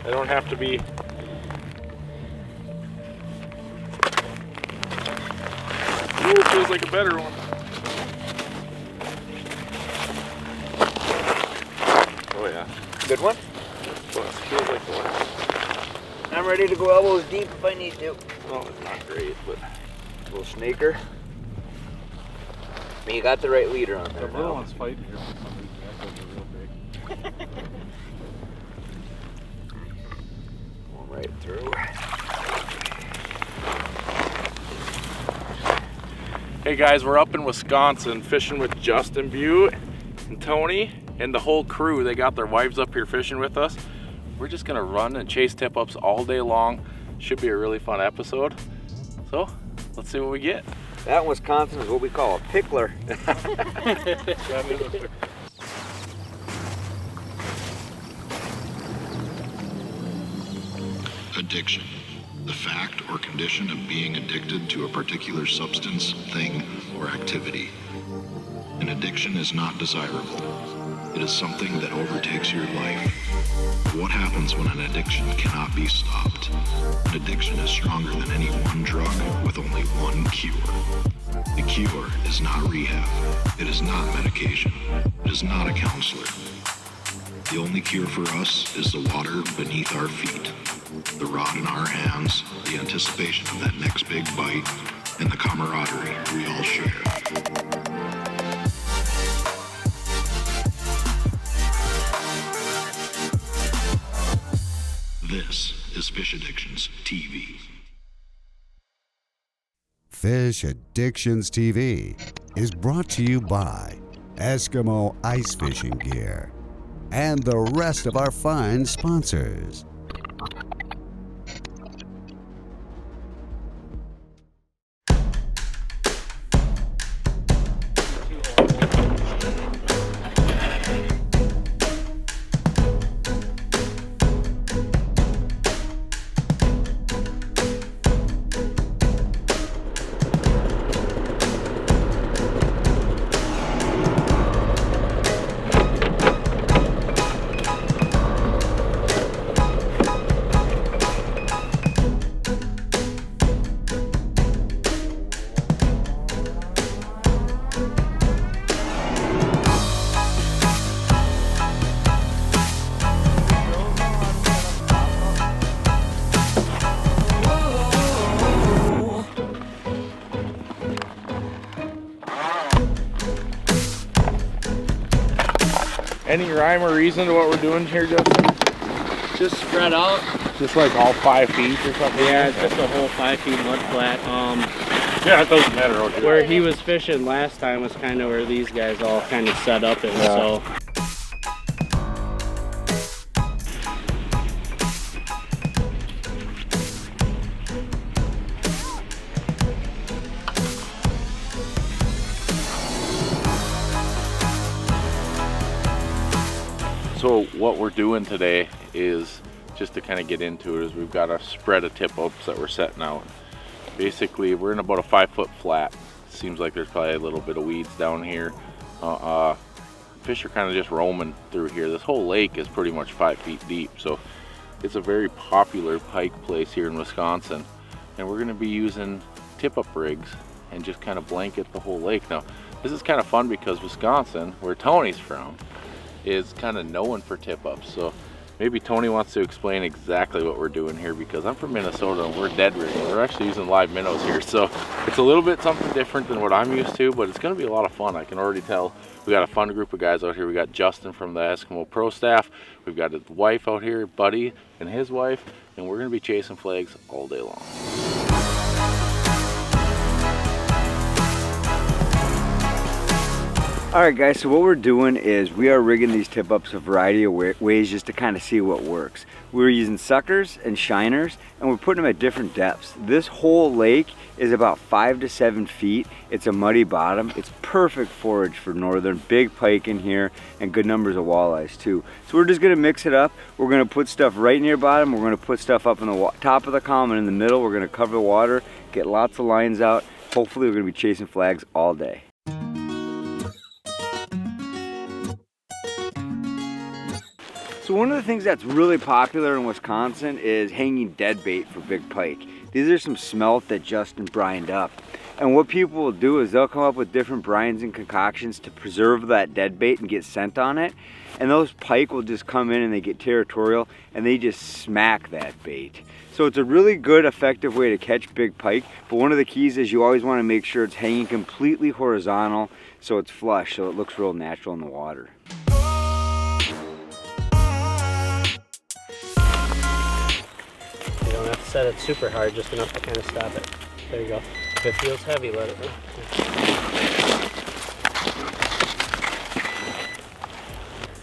They don't have to be. Ooh, feels like a better one. Oh yeah. Good one? Well, it feels like the last. I'm ready to go elbows deep if I need to. Well, it's not great, but A little snaker. I mean, you got the right leader on there. The blue one's fighting here for some reason. That goes real big. Going right through. hey guys, we're up in Wisconsin fishing with Justin Bue and Tony and the whole crew. They got their wives up here fishing with us. We're just gonna run and chase tip-ups all day long. Should be a really fun episode. So let's see what we get. That in Wisconsin is what we call a pickler. Addiction. The fact or condition of being addicted to a particular substance, thing, or activity. An addiction is not desirable. It is something that overtakes your life. What happens when an addiction cannot be stopped? An addiction is stronger than any one drug with only one cure. The cure is not rehab. It is not medication. It is not a counselor. The only cure for us is the water beneath our feet, the rod in our hands, the anticipation of that next big bite, and the camaraderie we all share. This is Fish Addictions TV. Fish Addictions TV is brought to you by Eskimo Ice Fishing Gear and the rest of our fine sponsors. Any rhyme or reason to what we're doing here, Justin? Just spread out. Just like all 5 feet or something? Yeah, it's just a whole 5 feet mud flat. Yeah, it doesn't matter. Okay. Where he was fishing last time was kind of where these guys all kind of set up in. So. So what we're doing today is, just to kind of get into it, is we've got a spread of tip-ups that we're setting out. Basically, we're in about a 5-foot flat. Seems like there's probably a little bit of weeds down here. Fish are kind of just roaming through here. This whole lake is pretty much 5 feet deep, so it's a very popular pike place here in Wisconsin. And we're going to be using tip-up rigs and just kind of blanket the whole lake. Now, this is kind of fun because Wisconsin, where Tony's from, is kind of known for tip-ups. So maybe Tony wants to explain exactly what we're doing here, because I'm from Minnesota and we're dead rigging. We're actually using live minnows here, so it's a little bit something different than what I'm used to, but it's going to be a lot of fun. I can already tell. We got a fun group of guys out here. We got Justin from the Eskimo Pro staff. We've got his wife out here, Buddy, and his wife, and we're going to be chasing flags all day long. Alright guys, so what we're doing is we are rigging these tip-ups a variety of ways just to kind of see what works. We're using suckers and shiners, and we're putting them at different depths. This whole lake is about 5 to 7 feet. It's a muddy bottom. It's perfect forage for northern, big pike in here, and good numbers of walleyes too. So we're just gonna mix it up. We're gonna put stuff right near bottom. We're gonna put stuff up in the top of the column and in the middle. We're gonna cover the water, get lots of lines out. Hopefully we're gonna be chasing flags all day. So one of the things that's really popular in Wisconsin is hanging dead bait for big pike. These are some smelt that Justin brined up. And what people will do is they'll come up with different brines and concoctions to preserve that dead bait and get scent on it. And those pike will just come in and they get territorial and they just smack that bait. So it's a really good, effective way to catch big pike. But one of the keys is you always want to make sure it's hanging completely horizontal so it's flush, so it looks real natural in the water. You don't have to set it super hard, just enough to kind of stop it. There you go. If it feels heavy, let it go.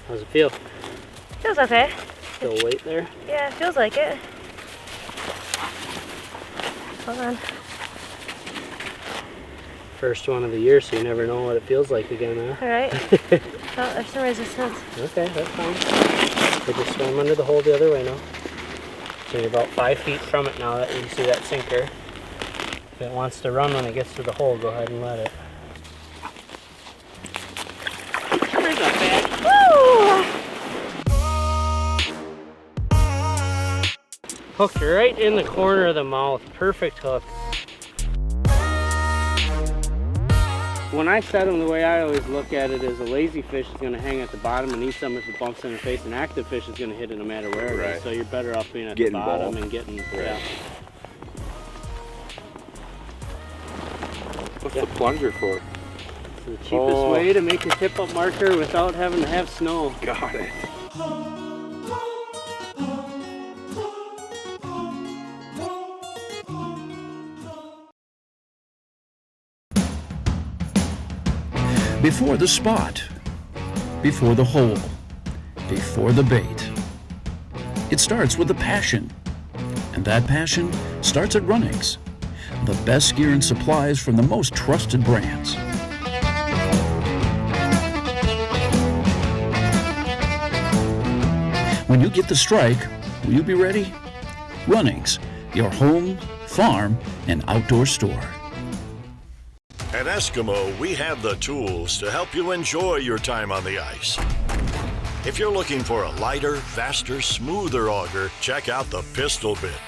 How's it feel? Feels okay. Still weight there? Yeah, it feels like it. Hold on. First one of the year, so you never know what it feels like again, huh? Alright. Oh, there's some resistance. Okay, that's fine. We just swim under the hole the other way now. So you're about 5 feet from it now that you see that sinker. If it wants to run when it gets to the hole, go ahead and let it. There's not bad. Woo! Hooked right in the corner of the mouth. Perfect hook. When I set them, the way I always look at it is a lazy fish is going to hang at the bottom and eat some if it bumps in the face. An active fish is going to hit it no matter where it is. So you're better off being at the bottom and getting. Yeah. What's the plunger for? It's the cheapest way to make a tip-up marker without having to have snow. Got it. Before the spot, before the hole, before the bait. It starts with a passion, and that passion starts at Runnings, the best gear and supplies from the most trusted brands. When you get the strike, will you be ready? Runnings, your home, farm, and outdoor store. At Eskimo, we have the tools to help you enjoy your time on the ice. If you're looking for a lighter, faster, smoother auger, check out the pistol bit.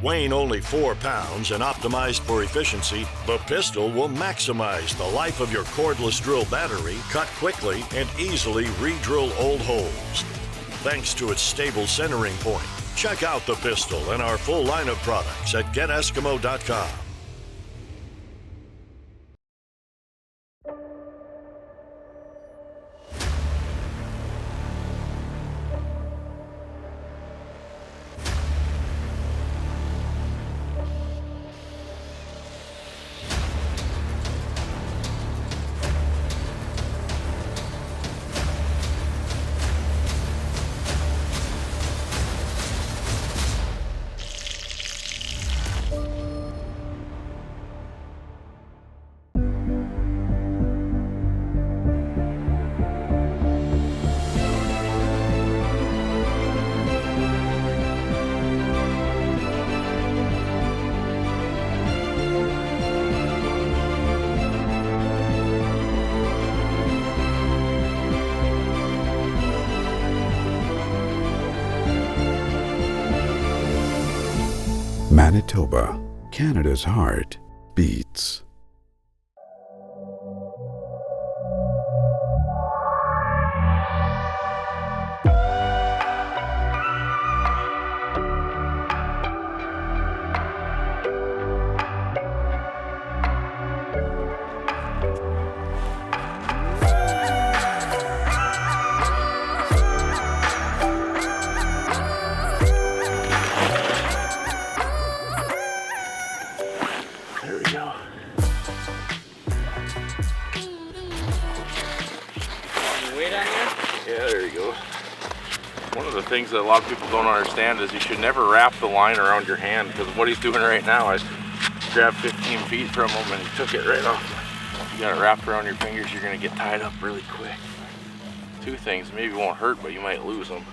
Weighing only 4 pounds and optimized for efficiency, the pistol will maximize the life of your cordless drill battery, cut quickly, and easily re-drill old holes. Thanks to its stable centering point. Check out the pistol and our full line of products at geteskimo.com. Manitoba, Canada's heart beats. There we go. Weight on there? Yeah, there you go. One of the things that a lot of people don't understand is you should never wrap the line around your hand, because what he's doing right now is grabbed 15 feet from him and he took it right off. You got it wrapped around your fingers, you're gonna get tied up really quick. Two things, maybe it won't hurt, but you might lose them.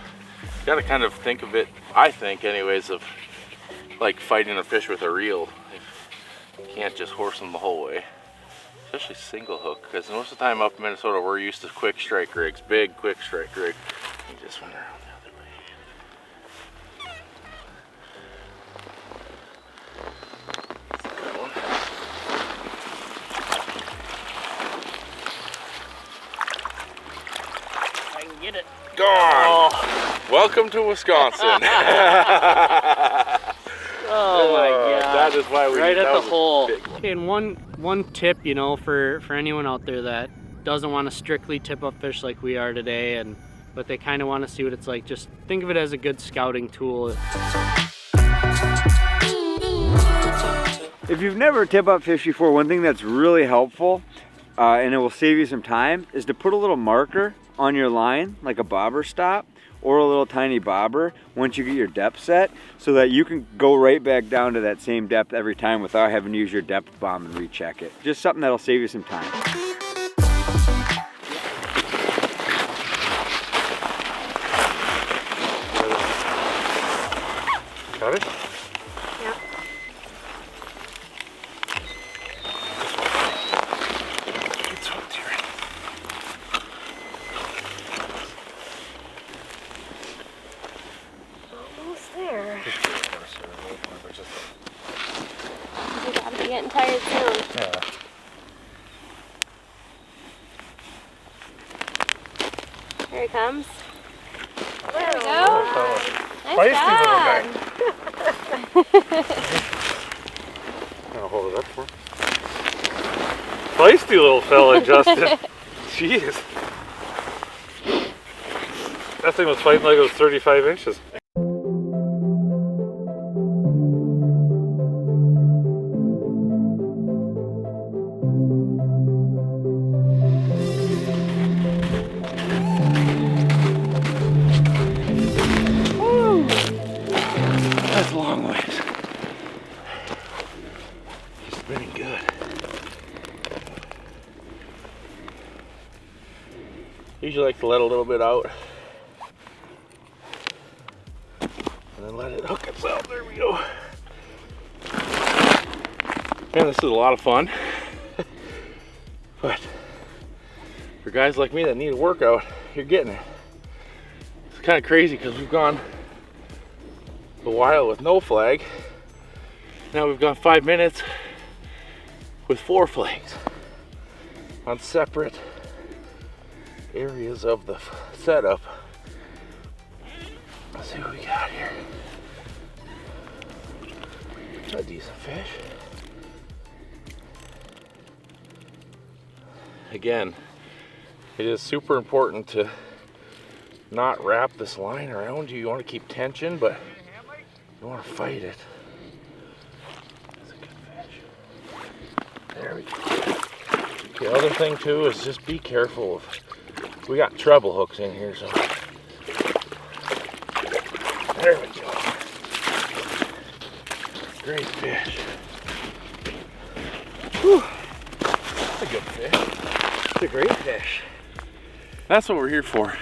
You gotta kind of think of it, I think anyways, of like fighting a fish with a reel. You can't just horse them the whole way. Especially single hook, because most of the time up in Minnesota we're used to quick strike rigs, big quick strike rig. You just went around the other way. Gone. Oh. Welcome to Wisconsin. Oh my god. That is why we right at the hole. Okay, and one tip, you know, for anyone out there that doesn't want to strictly tip up fish like we are today, but they kind of want to see what it's like, just think of it as a good scouting tool. If you've never tip up fished before, one thing that's really helpful, and it will save you some time, is to put a little marker on your line, like a bobber stop, or a little tiny bobber once you get your depth set, so that you can go right back down to that same depth every time without having to use your depth bomb and recheck it. Just something that'll save you some time. Got it? Yep. It's hooked here. Almost there. You gotta be getting tired soon. Yeah. Here he comes. There we go. Oh, Nice job. I'll hold it up for him. Feisty little fella, Justin. Jeez. That thing was fighting like it was 35 inches. That's a long ways. He's spinning good. Usually like to let a little bit out and then let it hook itself. There we go. Man, this is a lot of fun. But for guys like me that need a workout, you're getting it. It's kind of crazy because we've gone a while with no flag. Now we've gone 5 minutes with 4 flags on separate areas of the setup. Let's see what we got here. A decent fish. Again, it is super important to not wrap this line around you. You want to keep tension, but you want to fight it. That's a good fish. There we go. The other thing too is just be careful of, we got treble hooks in here, so there we go. Great fish. Whew. That's a good fish. It's a great fish. That's what we're here for.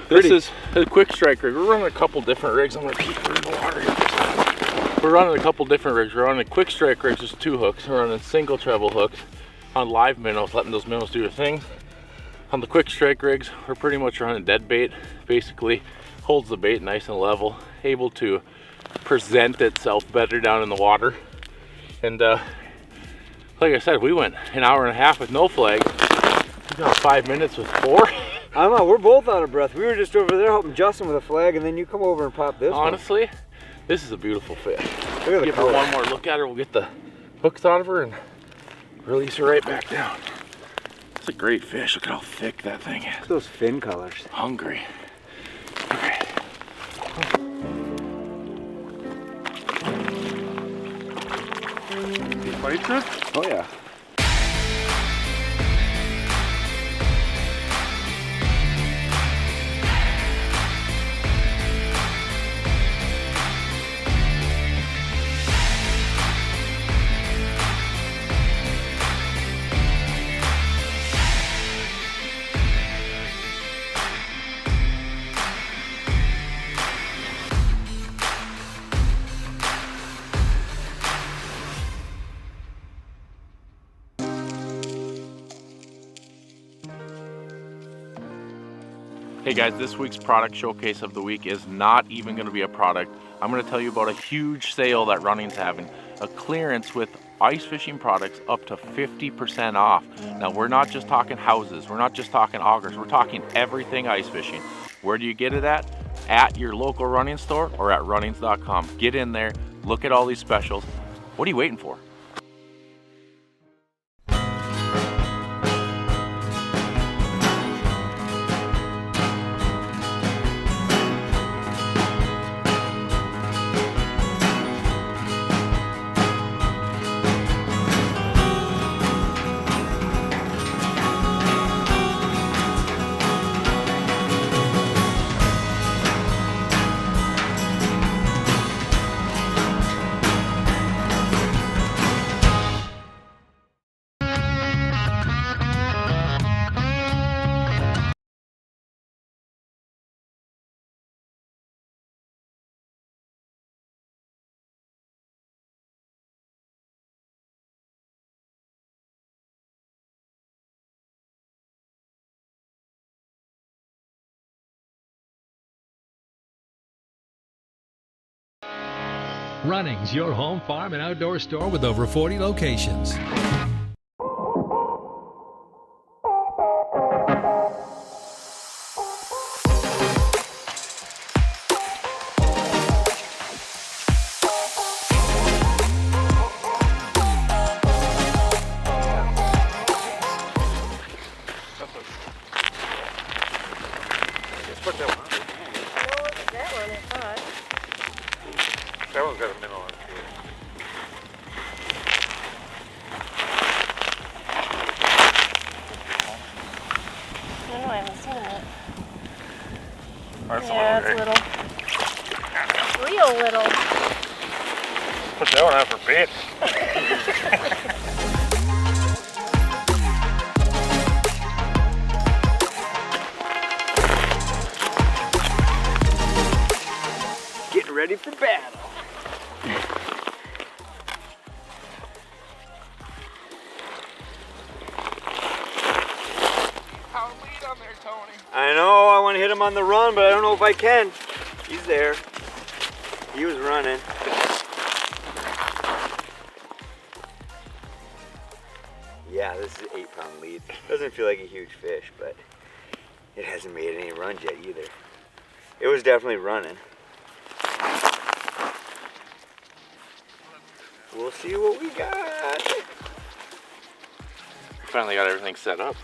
This is a quick strike rig. We're running a couple different rigs. I'm gonna keep her in the water here. We're running a couple different rigs. We're running a quick strike rigs, just 2 hooks. We're running single treble hooks on live minnows, letting those minnows do their thing. On the quick strike rigs, we're pretty much running dead bait. Basically, holds the bait nice and level, able to present itself better down in the water. And like I said, we went an hour and a half with no flag. We got 5 minutes with 4. We're both out of breath. We were just over there helping Justin with a flag, and then you come over and pop this Honestly, this is a beautiful fish. Look at the Give her one more look at her. We'll get the hooks out of her and release her right back down. It's a great fish. Look at how thick that thing is. Look at those fin colors. Hungry. Okay. He bites it? Oh yeah. Hey guys, this week's product showcase of the week is not even going to be a product. I'm going to tell you about a huge sale that running's having. a clearance with ice fishing products up to 50% off. Now we're not just talking houses, we're not just talking augers, we're talking everything ice fishing. Where do you get it at? At your local running store or at runnings.com. Get in there, look at all these specials. What are you waiting for? Runnings, your home, farm, and outdoor store with over 40 locations. That one's got a minnow on it. I don't know, I haven't seen it. That's Yeah, it's little. It's real little. Put that one out for bait. Getting ready for battle. I know, I want to hit him on the run, but I don't know if I can. He's there. He was running. Yeah, this is an 8-pound lead. Doesn't feel like a huge fish, but it hasn't made any runs yet either. It was definitely running. We'll see what we got. Finally got everything set up.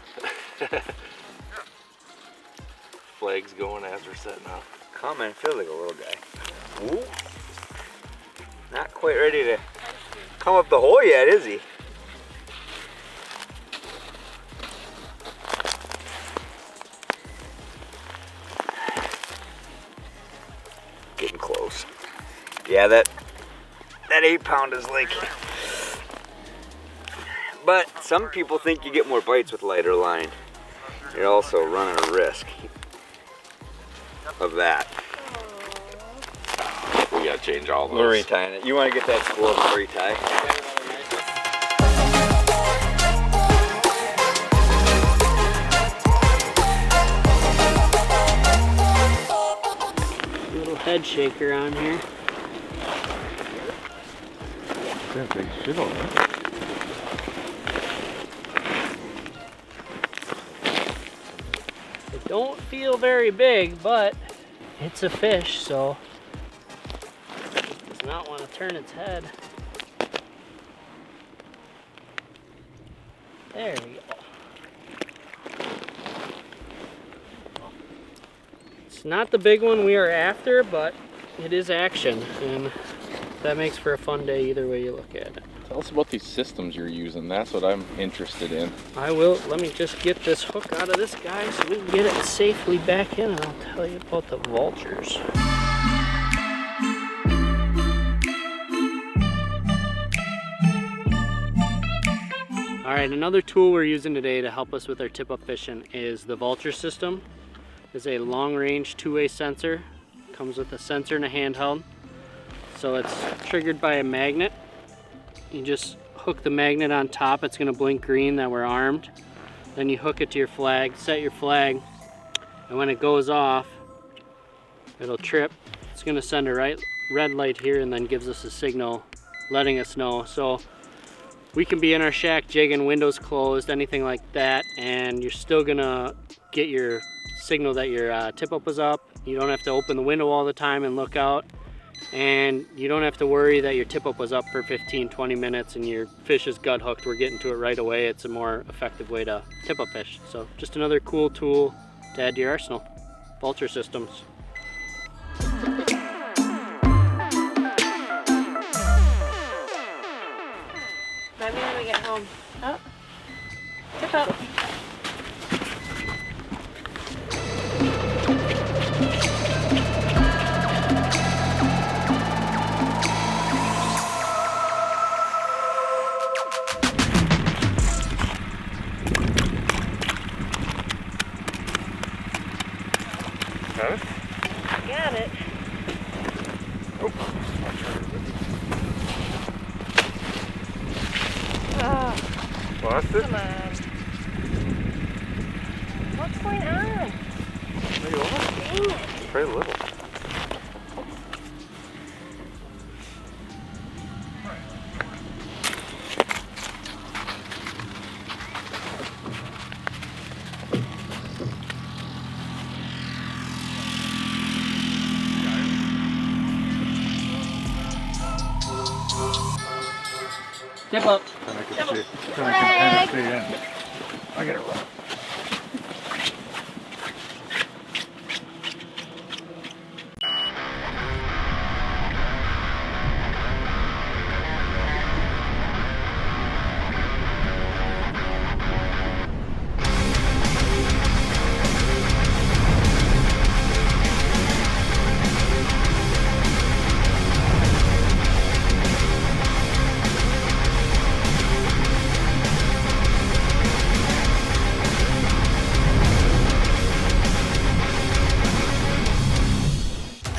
Flags going as we're setting up. Comment, feels like a little guy. Ooh. Not quite ready to come up the hole yet, is he? Getting close. Yeah, that 8-pound is like... But some people think you get more bites with lighter line. You're also running a risk of that. We gotta change all those. We're retying it. You want to get that spool before you tie? Little head shaker on here. That big shit on that. It don't feel very big, but it's a fish, so it does not want to turn its head. There we go. It's not the big one we are after, but it is action, and that makes for a fun day either way you look at it. Tell us about these systems you're using. That's what I'm interested in. I will. Let me just get this hook out of this guy so we can get it safely back in, and I'll tell you about the vultures. All right, another tool we're using today to help us with our tip-up fishing is the vulture system. It's a long-range two-way sensor. Comes with a sensor and a handheld. So it's triggered by a magnet. You just hook the magnet on top. It's going to blink green that we're armed. Then you hook it to your flag, set your flag, and when it goes off, it'll trip. It's going to send a red light here and then gives us a signal letting us know. So we can be in our shack jigging, windows closed, anything like that, and you're still gonna get your signal that your tip up was up. You don't have to open the window all the time and look out, and you don't have to worry that your tip up was up for 15-20 minutes and your fish is gut hooked. We're getting to it right away. It's a more effective way to tip up fish. So just another cool tool to add to your arsenal. Vulture systems. Let me know when we get home. Oh, tip up. Got it? Got it. Lost it? Come on. What's going on? Maybe lost it. Dang it. Very little. Tip up. I can see it. I can kind of stay in. I get it wrong.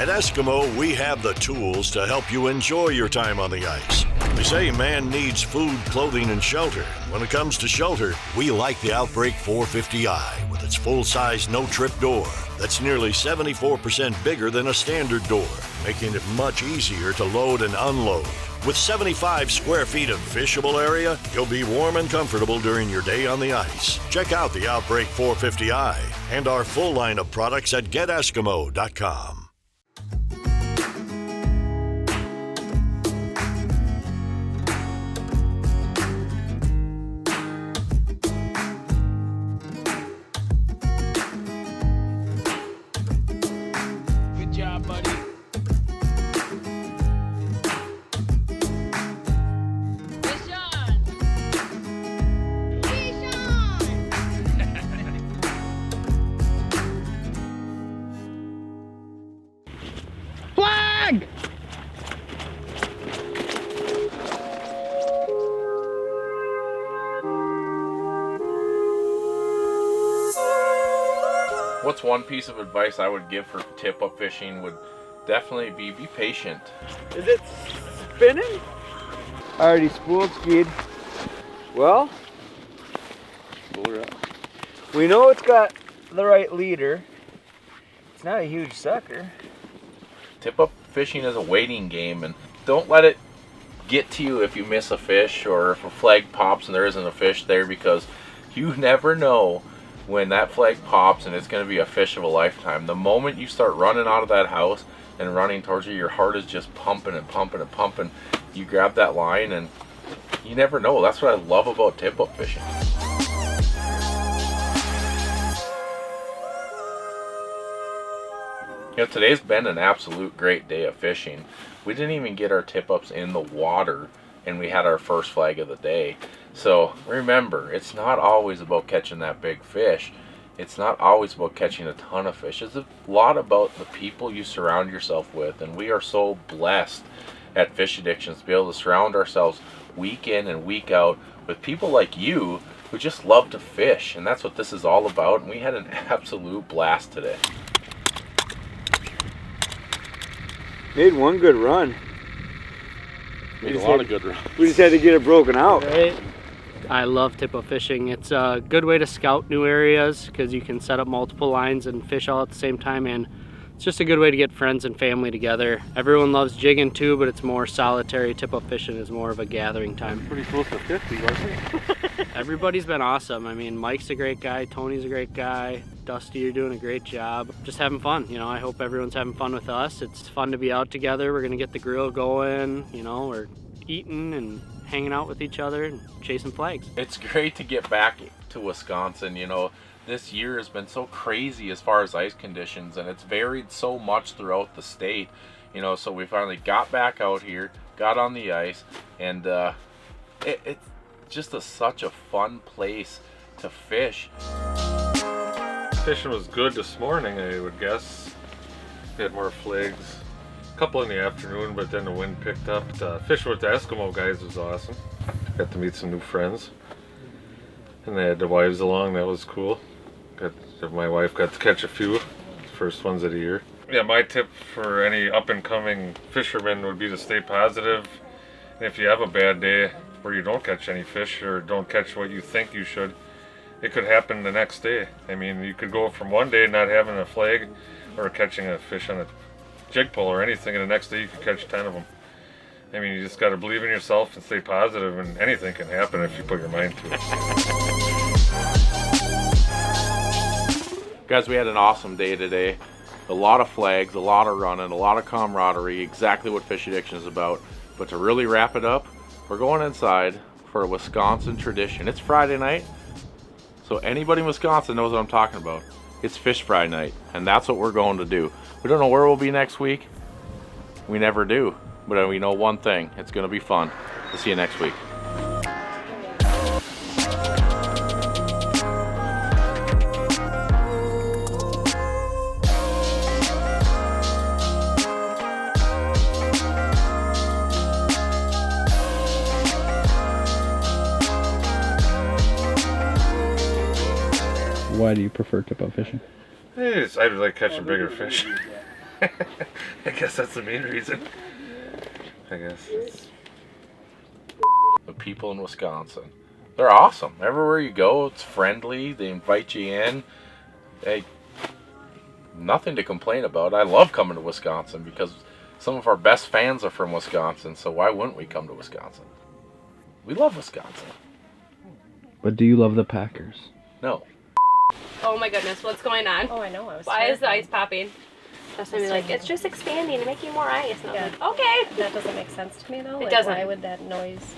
At Eskimo, we have the tools to help you enjoy your time on the ice. They say man needs food, clothing, and shelter. When it comes to shelter, we like the Outbreak 450i with its full-size no-trip door that's nearly 74% bigger than a standard door, making it much easier to load and unload. With 75 square feet of fishable area, you'll be warm and comfortable during your day on the ice. Check out the Outbreak 450i and our full line of products at geteskimo.com. Good job, buddy. Flag! What's one piece of advice I would give for tip-up fishing would definitely be patient. Is it spinning? Already spooled, skied. Well, we know it's got the right leader. It's not a huge sucker. Tip-up fishing is a waiting game, and don't let it get to you if you miss a fish or if a flag pops and there isn't a fish there, because you never know when that flag pops and it's going to be a fish of a lifetime. The moment you start running out of that house and running towards you, your heart is just pumping and pumping and pumping. You grab that line and you never know. That's what I love about tip-up fishing. You know, today's been an absolute great day of fishing. We didn't even get our tip-ups in the water and we had our first flag of the day. So remember, it's not always about catching that big fish. It's not always about catching a ton of fish. It's a lot about the people you surround yourself with, and we are so blessed at Fish Addictions to be able to surround ourselves week in and week out with people like you who just love to fish, and that's what this is all about, and we had an absolute blast today. Made one good run. Made a lot of good runs. We just had to get it broken out. Right. I love tip-up fishing. It's a good way to scout new areas because you can set up multiple lines and fish all at the same time, and It's just a good way to get friends and family together. Everyone loves jigging too, but it's more solitary. Tip-up fishing is more of a gathering time. Pretty close to 50, wasn't it? Everybody's been awesome. I mean, Mike's a great guy, Tony's a great guy, Dusty, you're doing a great job. Just having fun, you know. I hope everyone's having fun with us. It's fun to be out together. We're gonna get the grill going, you know, we're eating and hanging out with each other and chasing flags. It's great to get back to Wisconsin, you know. This year has been so crazy as far as ice conditions, and it's varied so much throughout the state, you know. So we finally got back out here, got on the ice, and it's just such a fun place to fish. Fishing was good this morning, I would guess. We had more flags, a couple in the afternoon, but then the wind picked up. Fishing with the Eskimo guys was awesome. Got to meet some new friends, and they had their wives along. That was cool. My wife got to catch a few, first ones of the year. Yeah, my tip for any up-and-coming fishermen would be to stay positive. And if you have a bad day where you don't catch any fish or don't catch what you think you should, it could happen the next day. I mean, you could go from one day not having a flag or catching a fish on a jig pole or anything, and the next day you could catch 10 of them. I mean, you just got to believe in yourself and stay positive, and anything can happen if you put your mind to it. Guys, we had an awesome day today. A lot of flags, a lot of running, a lot of camaraderie, exactly what Fish Addiction is about. But to really wrap it up, we're going inside for a Wisconsin tradition. It's Friday night, so anybody in Wisconsin knows what I'm talking about. It's Fish Fry night, and that's what we're going to do. We don't know where we'll be next week. We never do. But we know one thing, it's going to be fun. We'll see you next week. Why do you prefer tip-up fishing? I like catching bigger fish. I guess that's the main reason. I guess. The people in Wisconsin, they're awesome. Everywhere you go, it's friendly. They invite you in. Hey, nothing to complain about. I love coming to Wisconsin because some of our best fans are from Wisconsin, so why wouldn't we come to Wisconsin? We love Wisconsin. But do you love the Packers? No. Oh my goodness, what's going on? Oh, I know. Why is the ice popping? Justin be like, it's just expanding and making more ice. And I was like, okay. That doesn't make sense to me though. It Like, doesn't. Why would that noise